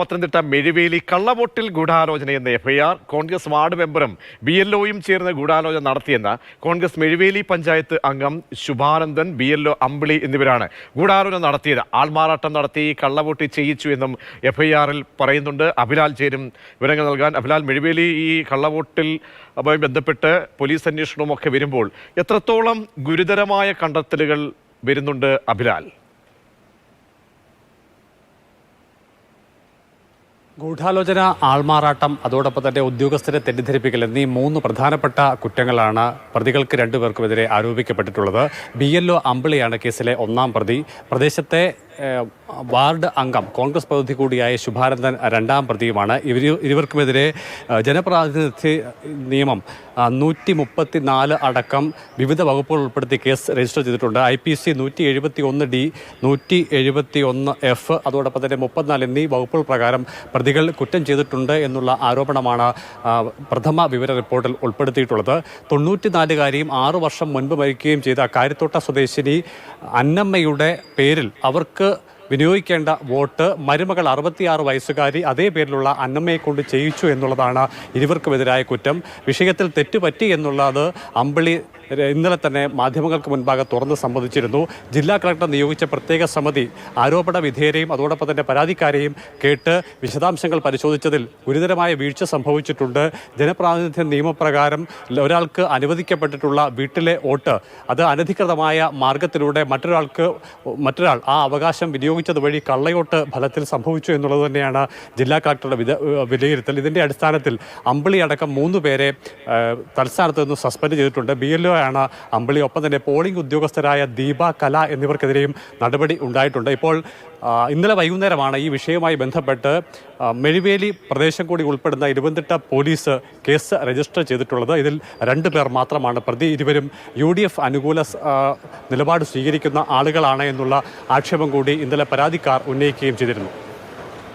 Pathanamthitta Mezhuveli കള്ളവോട്ടിൽ ഗൂഢാലോചനയെന്ന FIR Congress ward മെമ്പറും BLOയും ചേർന്ന് ഗൂഢാലോചന നടത്തിയെന്ന കോൺഗ്രസ് മെഴുവേലി പഞ്ചായത്ത് അംഗം ശുഭാനന്ദൻ, BLO അമ്പിളി എന്നിവരാണ് ഗൂഢാലോചന നടത്തിയത്. ആൾമാറാട്ടം നടത്തി കള്ളവോട്ട് ചെയ്യിച്ചു എന്നും എഫ്ഐആറിൽ പറയുന്നുണ്ട്. അഭിലാൽ ചേരും വിവരങ്ങൾ നൽകാൻ. അഭിലാൽ, മെഴുവേലി ഈ കള്ളവോട്ടിൽ ബന്ധപ്പെട്ട് പോലീസ് അന്വേഷണവും ഒക്കെ വരുമ്പോൾ എത്രത്തോളം ഗുരുതരമായ കണ്ടെത്തലുകൾ വരുന്നുണ്ട് അഭിലാൽ? ഗൂഢാലോചന, ആൾമാറാട്ടം, അതോടൊപ്പം തന്നെ ഉദ്യോഗസ്ഥരെ തെറ്റിദ്ധരിപ്പിക്കൽ എന്നീ മൂന്ന് പ്രധാനപ്പെട്ട കുറ്റങ്ങളാണ് പ്രതികൾക്ക് രണ്ടുപേർക്കുമെതിരെ ആരോപിക്കപ്പെട്ടിട്ടുള്ളത്. BLO അമ്പിളിയാണ് കേസിലെ ഒന്നാം പ്രതി. പ്രദേശത്തെ വാർഡ് അംഗം, കോൺഗ്രസ് പ്രതിനിധി കൂടിയായ ശുഭാനന്ദൻ രണ്ടാം പ്രതിയുമാണ്. ഇരുവർക്കുമെതിരെ ജനപ്രാതിനിധ്യ നിയമം 134 അടക്കം വിവിധ വകുപ്പുകൾ ഉൾപ്പെടുത്തി കേസ് രജിസ്റ്റർ ചെയ്തിട്ടുണ്ട്. IPC 171D, 171F, അതോടൊപ്പം തന്നെ 34 എന്നീ വകുപ്പുകൾ പ്രകാരം പ്രതികൾ കുറ്റം ചെയ്തിട്ടുണ്ട് എന്നുള്ള ആരോപണമാണ് പ്രഥമ വിവര റിപ്പോർട്ടിൽ ഉൾപ്പെടുത്തിയിട്ടുള്ളത്. 94കാരിയും 6 വർഷം മുൻപ് മരിക്കുകയും ചെയ്ത കാര്യത്തോട്ട സ്വദേശിനി അന്നമ്മയുടെ പേരിൽ അവർക്ക് വിനിയോഗിക്കേണ്ട വോട്ട് മരുമകൾ 66 വയസ്സുകാരി അതേ പേരിലുള്ള അന്നമ്മയെ കൊണ്ട് ചെയ്യിച്ചു എന്നുള്ളതാണ് ഇരുവർക്കുമെതിരായ കുറ്റം. വിഷയത്തിൽ തെറ്റുപറ്റി എന്നുള്ളത് അമ്പിളി ഇന്നലെ തന്നെ മാധ്യമങ്ങൾക്ക് മുൻപാകെ തുറന്ന് സമ്മതിച്ചിരുന്നു. ജില്ലാ കളക്ടർ നിയോഗിച്ച പ്രത്യേക സമിതി ആരോപണ വിധേയരെയും അതോടൊപ്പം തന്നെ പരാതിക്കാരെയും കേട്ട് വിശദാംശങ്ങൾ പരിശോധിച്ചതിൽ ഗുരുതരമായ വീഴ്ച സംഭവിച്ചിട്ടുണ്ട്. ജനപ്രാതിനിധ്യ നിയമപ്രകാരം ഒരാൾക്ക് അനുവദിക്കപ്പെട്ടിട്ടുള്ള വീട്ടിലെ വോട്ട് അത് അനധികൃതമായ മാർഗത്തിലൂടെ മറ്റൊരാൾ ആ അവകാശം വിനിയോഗിച്ചത് വഴി കള്ളയോട്ട് ഫലത്തിൽ സംഭവിച്ചു എന്നുള്ളത് തന്നെയാണ് ജില്ലാ കളക്ടറുടെ വിലയിരുത്തൽ. ഇതിൻ്റെ അടിസ്ഥാനത്തിൽ അമ്പിളി അടക്കം 3 പേരെ തൽസ്ഥാനത്ത് നിന്ന് സസ്പെൻഡ് ചെയ്തിട്ടുണ്ട്. BLO ആണ് അമ്പിളി. ഒപ്പം തന്നെ പോളിംഗ് ഉദ്യോഗസ്ഥരായ ദീപ, കല എന്നിവർക്കെതിരെയും നടപടി ഉണ്ടായിട്ടുണ്ട്. ഇപ്പോൾ ഇന്നലെ വൈകുന്നേരമാണ് ഈ വിഷയവുമായി ബന്ധപ്പെട്ട് മെഴുവേലി പ്രദേശം കൂടി ഉൾപ്പെടുന്ന ഇരുപത്തിട്ട പോലീസ് കേസ് രജിസ്റ്റർ ചെയ്തിട്ടുള്ളത്. ഇതിൽ 2 പേർ മാത്രമാണ് പ്രതി. ഇരുവരും UDF അനുകൂല നിലപാട് സ്വീകരിക്കുന്ന ആളുകളാണ് എന്നുള്ള ആക്ഷേപം കൂടി ഇന്നലെ പരാതിക്കാർ ഉന്നയിക്കുകയും ചെയ്തിരുന്നു.